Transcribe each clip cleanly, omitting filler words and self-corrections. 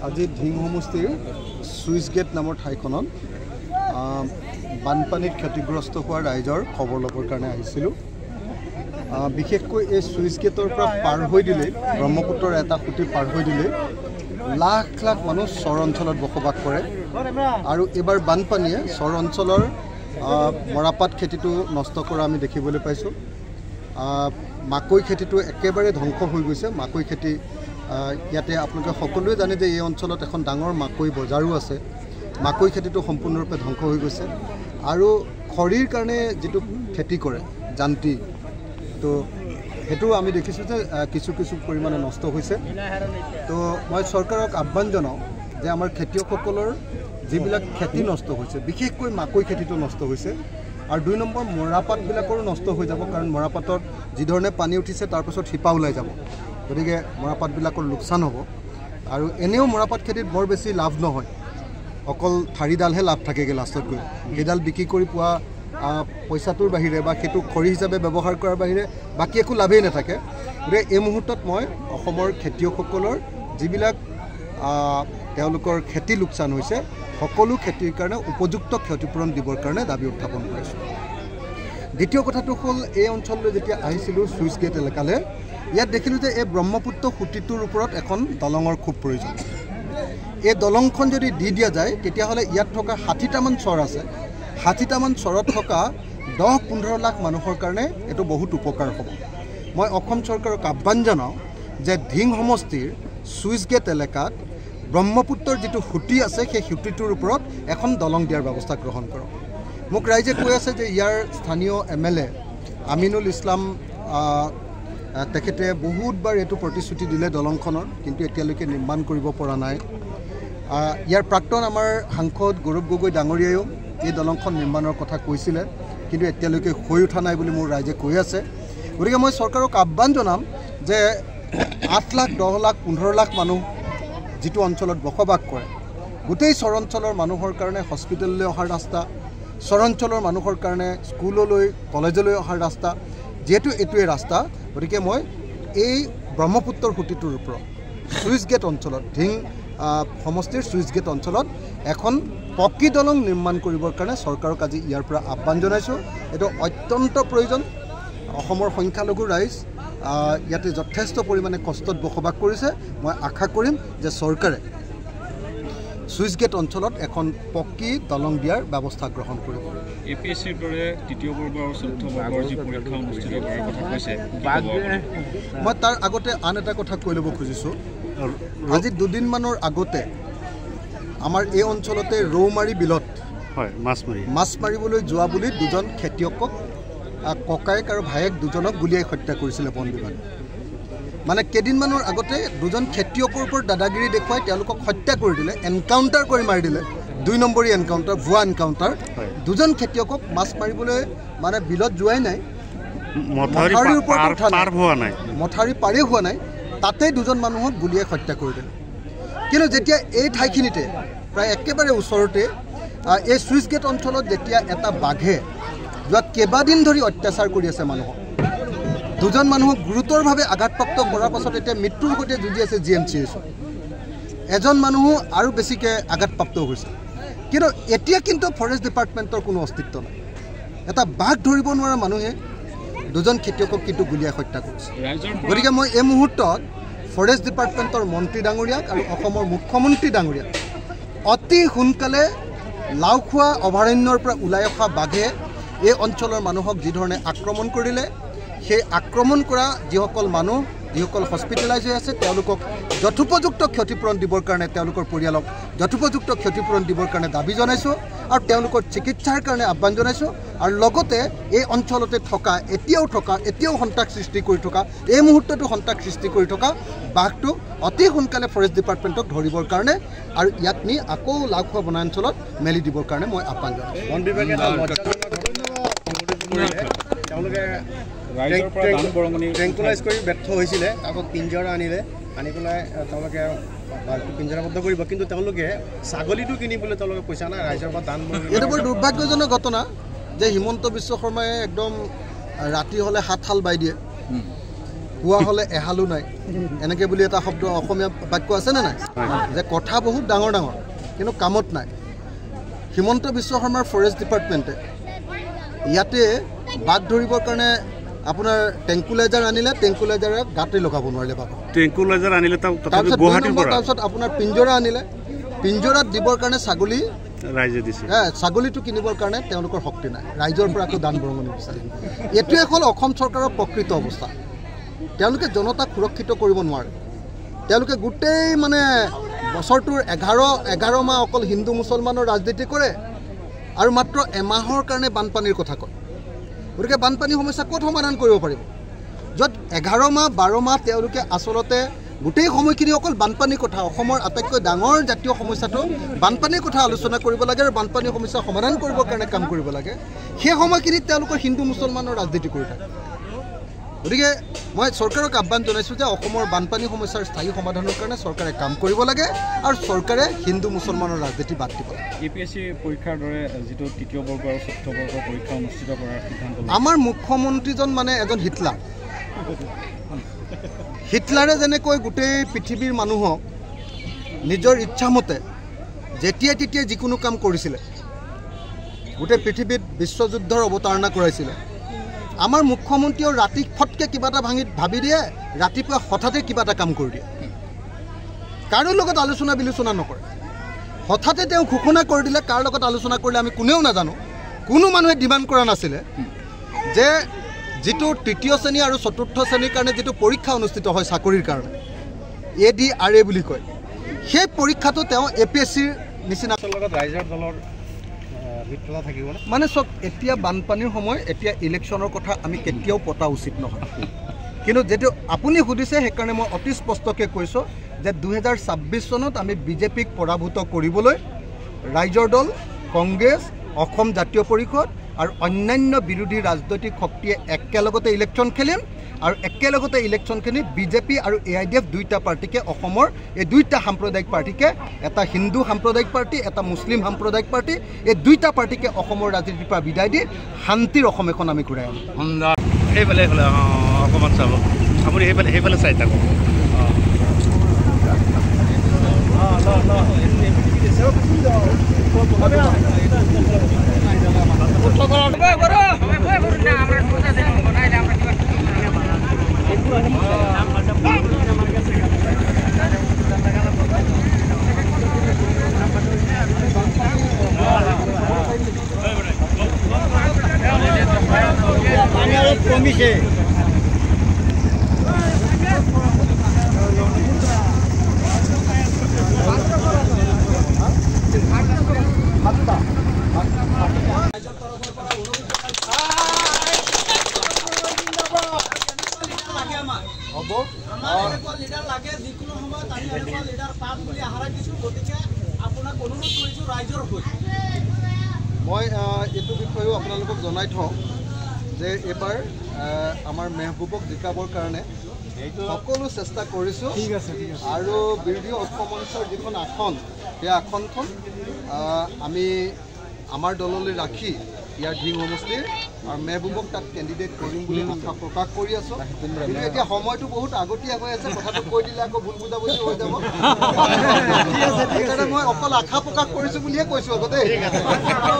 আজি ঢিং সমষ্টিৰ switch gate নামৰ ঠাইখনত বানপানীত ক্ষতিগ্ৰস্ত হোৱা ৰাইজৰ খবৰ ল'বৰ কাৰণে আহিছিলোঁ। বিশেষকৈ এই সুইচ গেটৰ পৰা পাৰ হৈ দিলে ব্ৰহ্মপুত্ৰৰ এটা খুঁটি পাৰ হৈ দিলে লাখ লাখ মানুহ চৰ অঞ্চলত বসবাস কৰে আৰু এইবাৰ বানপানীয়ে চৰ অঞ্চলৰ মৰাপাট খেতিটো নষ্ট কৰা আমি দেখিবলৈ পাইছোঁ। মাকৈ খেতিটো একেবাৰে ধ্বংস হৈ গৈছে। মাকৈ খেতি ইয়াতে আপোনালোকে সকলোৱে জানে যে এই অঞ্চলত এখন ডাঙৰ মাকৈ বজাৰো আছে। মাকৈ খেতিটো সম্পূৰ্ণৰূপে ধ্বংস হৈ গৈছে আৰু খৰিৰ কাৰণে যিটো খেতি কৰে যান্ত্ৰী তো সেইটো আমি দেখিছোঁ যে কিছু পৰিমাণে নষ্ট হৈছে। তো মই চৰকাৰক আহ্বান জনাওঁ যে আমাৰ খেতিয়কসকলৰ যিবিলাক খেতি নষ্ট হৈছে, বিশেষকৈ মাকৈ খেতিটো নষ্ট হৈছে আৰু 2 নম্বৰ মৰাপাটবিলাকৰো নষ্ট হৈ যাব, কাৰণ মৰাপাটত যিধৰণে পানী উঠিছে তাৰপাছত শিপা ওলাই যাব, গতিকে মৰাপাটবিলাকৰ লোকচান হ'ব। আৰু এনেও মৰাপাট খেতিত বৰ বেছি লাভ নহয়, অকল ঠাৰিডালহে লাভ থাকেগৈ লাষ্টত গৈ। সেইডাল বিক্ৰী কৰি পোৱা পইচাটোৰ বাহিৰে বা সেইটো খৰি হিচাপে ব্যৱহাৰ কৰাৰ বাহিৰে বাকী একো লাভেই নাথাকে। গতিকে এই মুহূৰ্তত মই অসমৰ খেতিয়কসকলৰ যিবিলাক তেওঁলোকৰ খেতি লোকচান হৈছে সকলো খেতিৰ কাৰণে উপযুক্ত ক্ষতিপূৰণ দিবৰ কাৰণে দাবী উত্থাপন কৰিছোঁ। দ্বিতীয় কথাটো হ'ল এই অঞ্চললৈ যেতিয়া আহিছিলোঁ চুইচ গেট এলেকালৈ, ইয়াত দেখিলোঁ যে এই ব্ৰহ্মপুত্ৰ সুঁতিটোৰ ওপৰত এখন দলঙৰ খুব প্ৰয়োজন। এই দলংখন যদি দি দিয়া যায় তেতিয়াহ'লে ইয়াত থকা 60টামান চৰ আছে। 60টামান চৰত থকা 10-15 লাখ মানুহৰ কাৰণে এইটো বহুত উপকাৰ হ'ব। মই অসম চৰকাৰক আহ্বান জনাওঁ যে ঢিং সমষ্টিৰ চুইচ গেট এলেকাত ব্ৰহ্মপুত্ৰৰ যিটো সুঁতি আছে সেই সুঁতিটোৰ ওপৰত এখন দলং দিয়াৰ ব্যৱস্থা গ্ৰহণ কৰক। মোক ৰাইজে কৈ আছে যে ইয়াৰ স্থানীয় MLA আমিনুল ইছলাম তেখেতে বহুতবাৰ এইটো প্ৰতিশ্ৰুতি দিলে দলংখনৰ, কিন্তু এতিয়ালৈকে নিৰ্মাণ কৰিব পৰা নাই। ইয়াৰ প্ৰাক্তন আমাৰ সাংসদ গৌৰৱ গগৈ ডাঙৰীয়ায়ো এই দলংখন নিৰ্মাণৰ কথা কৈছিলে, কিন্তু এতিয়ালৈকে হৈ উঠা নাই বুলি মোৰ ৰাইজে কৈ আছে। গতিকে মই চৰকাৰক আহ্বান জনাম যে 8 লাখ, 10 লাখ, 15 লাখ মানুহ যিটো অঞ্চলত বসবাস কৰে, গোটেই চৰ অঞ্চলৰ মানুহৰ কাৰণে হস্পিটেললৈ অহাৰ ৰাস্তা, চৰ অঞ্চলৰ মানুহৰ কাৰণে স্কুললৈ কলেজলৈ অহাৰ ৰাস্তা, যিহেতু এইটোৱে ৰাস্তা, গতিকে মই এই ব্ৰহ্মপুত্ৰৰ সুঁতিটোৰ ওপৰত চুইচ গেট অঞ্চলত ঢিং সমষ্টিৰ চুইচ গেট অঞ্চলত এখন পকী দলং নিৰ্মাণ কৰিবৰ কাৰণে চৰকাৰক আজি ইয়াৰ পৰা আহ্বান জনাইছোঁ। এইটো অত্যন্ত প্ৰয়োজন। অসমৰ সংখ্যালঘু ৰাইজ ইয়াতে যথেষ্ট পৰিমাণে কষ্টত বসবাস কৰিছে। মই আশা কৰিম যে চৰকাৰে চুইচ গেট অঞ্চলত এখন পকী দলং দিয়াৰ ব্যৱস্থা গ্ৰহণ কৰিব। APSCৰ দৰে তৃতীয় পৰ্বৰ আৰু চতুৰ্থ পৰ্বৰ যি পৰীক্ষা অনুষ্ঠিত কৰাৰ কথা কৈছে, মই তাৰ আগতে আন এটা কথা কৈ ল'ব খুজিছোঁ। আজি 2 দিনমানৰ আগতে আমাৰ এই অঞ্চলতে ৰৌমাৰী বিলত মাছ মাৰিবলৈ যোৱা বুলি 2জন খেতিয়কক ককায়েক আৰু ভায়েক 2জনক গুলীয়াই হত্যা কৰিছিলে বন বিভাগে। মানে কেইদিনমানৰ আগতে 2জন খেতিয়কৰ ওপৰত দাদাগিৰি দেখুৱাই তেওঁলোকক হত্যা কৰি দিলে, এনকাউণ্টাৰ কৰি মাৰি দিলে। 2 নম্বৰী এনকাউণ্টাৰ, ভুৱা এনকাউণ্টাৰ। 2জন খেতিয়কক মাছ মাৰিবলৈ মানে বিলত যোৱাই নাই, মথাউৰিৰ ওপৰত মথাউৰি পাৰেই হোৱা নাই, তাতেই 2জন মানুহক গুলীয়াই হত্যা কৰি দিলে। কিন্তু যেতিয়া এই ঠাইখিনিতে প্ৰায় একেবাৰে ওচৰতে এই চুইচ গেট অঞ্চলত যেতিয়া এটা বাঘে যোৱা কেইবাদিন ধৰি অত্যাচাৰ কৰি আছে মানুহক, 2জন মানুহক গুৰুতৰভাৱে আঘাতপ্ৰাপ্ত কৰাৰ পাছত এতিয়া মৃত্যুৰ সৈতে যুঁজি আছে GMCH। এজন মানুহো আৰু বেছিকৈ আঘাতপ্ৰাপ্ত হৈছে। কিন্তু এতিয়া কিন্তু ফৰেষ্ট ডিপাৰ্টমেণ্টৰ কোনো অস্তিত্ব নাই। এটা বাঘ ধৰিব নোৱাৰা মানুহে 2জন খেতিয়কক কিন্তু গুলীয়াই হত্যা কৰিছে। গতিকে মই এই মুহূৰ্তত ফৰেষ্ট ডিপাৰ্টমেণ্টৰ মন্ত্ৰী ডাঙৰীয়াক আৰু অসমৰ মুখ্যমন্ত্ৰী ডাঙৰীয়াক অতি সোনকালে লাওখোৱা অভয়াৰণ্যৰ পৰা ওলাই অহা বাঘে এই অঞ্চলৰ মানুহক যিধৰণে আক্ৰমণ কৰিলে, সেই আক্ৰমণ কৰা যিসকল মানুহ, যিসকল হস্পিটেলাইজ হৈ আছে, তেওঁলোকক যথোপযুক্ত ক্ষতিপূৰণ দিবৰ কাৰণে, তেওঁলোকৰ পৰিয়ালক যথোপযুক্ত ক্ষতিপূৰণ দিবৰ কাৰণে দাবী জনাইছোঁ আৰু তেওঁলোকৰ চিকিৎসাৰ কাৰণে আহ্বান জনাইছোঁ। আৰু লগতে এই অঞ্চলতে থকা এতিয়াও সন্ত্ৰাস সৃষ্টি কৰি থকা, এই মুহূৰ্ততো সন্ত্ৰাস সৃষ্টি কৰি থকা বাঘটো অতি সোনকালে ফৰেষ্ট ডিপাৰ্টমেণ্টক ধৰিবৰ কাৰণে আৰু ইয়াক নি আকৌ লাওখোৱা বনাঞ্চলত মেলি দিবৰ কাৰণে মই আহ্বান জনাইছোঁ। তেওঁলোকে ট্ৰেংকুলাইজ কৰি ব্যৰ্থ হৈছিলে, তাৰপিছত পিঞ্জৰা আনি পেলাই তেওঁলোকে পিঞ্জৰাবদ্ধ কৰিব, কিন্তু তেওঁলোকে ছাগলীটো কিনিবলৈ তেওঁলোকে পইচা নাই, ৰাইজৰ পৰা দান। এইটো বৰ দুৰ্ভাগ্যজনক ঘটনা যে হিমন্ত বিশ্ব শৰ্মাই একদম ৰাতি হ'লে 7 হাল বাই দিয়ে। পুৱা হ'লে এহালো নাই এনেকৈ বুলি এটা শব্দ অসমীয়া বাক্য আছেনে নাই যে কথা বহুত ডাঙৰ ডাঙৰ কিন্তু কামত নাই হিমন্ত বিশ্ব শৰ্মাৰ ফৰেষ্ট ডিপাৰ্টমেণ্টে ইয়াতে বাঘ ধৰিবৰ কাৰণে আপোনাৰ টেংকুলাইজাৰ আনিলে টেংকুলাইজাৰে গাঁতি লগাব নোৱাৰিলে বাঘ টেংকুলাইজাৰ আনিলে তাৰপিছত আপোনাৰ পিঞ্জৰা আনিলে পিঞ্জৰাত দিবৰ কাৰণে ছাগলী ৰাইজে দিছে ছাগলীটো কিনিবৰ কাৰণে তেওঁলোকৰ শক্তি নাই ৰাইজৰ পৰা আকৌ দান বৰঙণি বিচাৰে এইটোৱে হ'ল অসম চৰকাৰৰ প্ৰকৃত অৱস্থা তেওঁলোকে জনতাক সুৰক্ষিত কৰিব নোৱাৰে তেওঁলোকে গোটেই মানে বছৰটোৰ 11 মাহ অকল হিন্দু মুছলমানৰ ৰাজনীতি কৰে আৰু মাত্ৰ এমাহৰ কাৰণে বানপানীৰ কথা কয় গতিকে বানপানী সমস্যা ক'ত সমাধান কৰিব পাৰিব য'ত 11 মাহ 12 মাহ তেওঁলোকে আচলতে গোটেই সময়খিনি অকল বানপানীৰ কথা অসমৰ আটাইতকৈ ডাঙৰ জাতীয় সমস্যাটো বানপানীৰ কথা আলোচনা কৰিব লাগে আৰু বানপানীৰ সমস্যা সমাধান কৰিবৰ কাৰণে কাম কৰিব লাগে সেই সময়খিনিত তেওঁলোকৰ হিন্দু মুছলমানৰ ৰাজনীতি কৰি থাকে গতিকে মই চৰকাৰক আহ্বান জনাইছোঁ যে অসমৰ বানপানী সমস্যাৰ স্থায়ী সমাধানৰ কাৰণে চৰকাৰে কাম কৰিব লাগে আৰু চৰকাৰে হিন্দু মুছলমানৰ ৰাজনীতি বাদ দিব লাগে APSC পৰীক্ষাৰ দৰে যিটো তৃতীয় বৰ্গ আৰু চতুৰ্থ বৰ্গৰ পৰীক্ষা অনুষ্ঠিত কৰাৰ সিদ্ধান্ত আমাৰ মুখ্যমন্ত্ৰীজন মানে এজন হিটলাৰে যেনেকৈ গোটেই পৃথিৱীৰ মানুহক নিজৰ ইচ্ছামতে যেতিয়াই তেতিয়াই যিকোনো কাম কৰিছিলে গোটেই পৃথিৱীত বিশ্বযুদ্ধৰ অৱতাৰণা কৰাইছিলে আমাৰ মুখ্যমন্ত্ৰীও ৰাতি ফটকৈ কিবা এটা ভাবি দিয়ে ৰাতিপুৱা হঠাতে কিবা এটা কাম কৰি দিয়ে কাৰো লগত আলোচনা বিলোচনা নকৰে হঠাতে তেওঁ ঘোষণা কৰি দিলে কাৰ লগত আলোচনা কৰিলে আমি কোনেও নাজানো কোনো মানুহে ডিমাণ্ড কৰা নাছিলে যে যিটো তৃতীয় শ্ৰেণী আৰু চতুৰ্থ শ্ৰেণীৰ কাৰণে যিটো পৰীক্ষা অনুষ্ঠিত হয় চাকৰিৰ কাৰণে ADRA বুলি কয় সেই পৰীক্ষাটো তেওঁ APSCৰ নিচিনা লগত ৰাইজৰ দলৰ ভিতৰতে থাকিব মানে চব এতিয়া বানপানীৰ সময় এতিয়া ইলেকশ্যনৰ কথা আমি কেতিয়াও পতা উচিত নহয় কিন্তু যেটো আপুনি সুধিছে সেইকাৰণে মই অতি স্পষ্টকৈ কৈছোঁ যে 2026 চনত আমি বিজেপিক পৰাভূত কৰিবলৈ ৰাইজৰ দল কংগ্ৰেছ অসম জাতীয় পৰিষদ আৰু অন্যান্য বিৰোধী ৰাজনৈতিক শক্তিয়ে একেলগতে ইলেকশ্যন খেলিম আৰু একেলগতে ইলেকশ্যন খেলি বিজেপি আৰু AIDF দুইটা পাৰ্টিকে অসমৰ এই দুইটা সাম্প্ৰদায়িক পাৰ্টিকে এটা হিন্দু সাম্প্ৰদায়িক পাৰ্টি এটা মুছলিম সাম্প্ৰদায়িক পাৰ্টি এই দুইটা পাৰ্টিকে অসমৰ ৰাজনীতিৰ পৰা বিদায় দি শান্তিৰ অসম এখন আমি ঘূৰাই আনিম সেইফালে অকণমান চাব আপুনি সেইফালে চাই থাকক কমিছে মই এইটো বিষয়েও আপোনালোকক জনাই থওঁ যে এবাৰ আমাৰ মেহবুবক জিকাবৰ কাৰণে সকলো চেষ্টা কৰিছোঁ আৰু বিৰোধী ঐক্য মঞ্চৰ যিখন আসন সেই আসনখন আমি আমাৰ দললৈ ৰাখি ইয়াৰ ঢিং সমষ্টিৰ আৰু মেহবুবক তাত কেণ্ডিডেট কৰিম বুলি আশা প্ৰকাশ কৰি আছোঁ কিন্তু এতিয়া সময়টো বহুত আগতীয়া হৈ আছে কথাটো কৈ দিলে আকৌ ভুল বুজাবুজি হৈ যাব সেইকাৰণে মই অকল আশা প্ৰকাশ কৰিছোঁ বুলিহে কৈছোঁ আকৌ দেই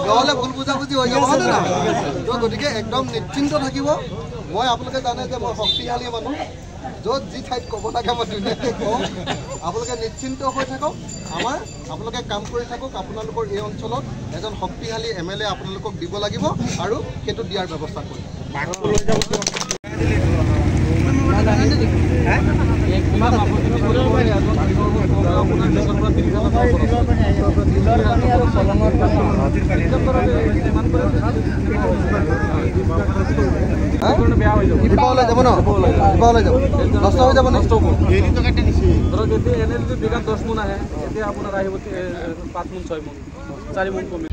নহ'লে ভুল বুজাবুজি হৈ যাব হয়নে নহয় গতিকে একদম নিশ্চিন্ত থাকিব মই আপোনালোকে জানে যে মই শক্তিশালী মানুহ য'ত যি ঠাইত ক'ব লাগে মই ধুনীয়াকৈ কওঁ আপোনালোকে নিশ্চিন্ত হৈ থাকক আপোনালোকে কাম কৰি থাকক আপোনালোকৰ এই অঞ্চলত এজন শক্তিশালী MLA আপোনালোকক দিব লাগিব আৰু সেইটো দিয়াৰ ব্যৱস্থা কৰিম দীপাৱলী যাব ন দীপাৱলী যাব নষ্ট হৈ যাব নষ্ট হ'ব ধৰক এতিয়া এনে যদি বিঘাত 10 মোন আহে এতিয়া আপোনাৰ আহিব 5 মোন 6 মোন 4 মোন কমি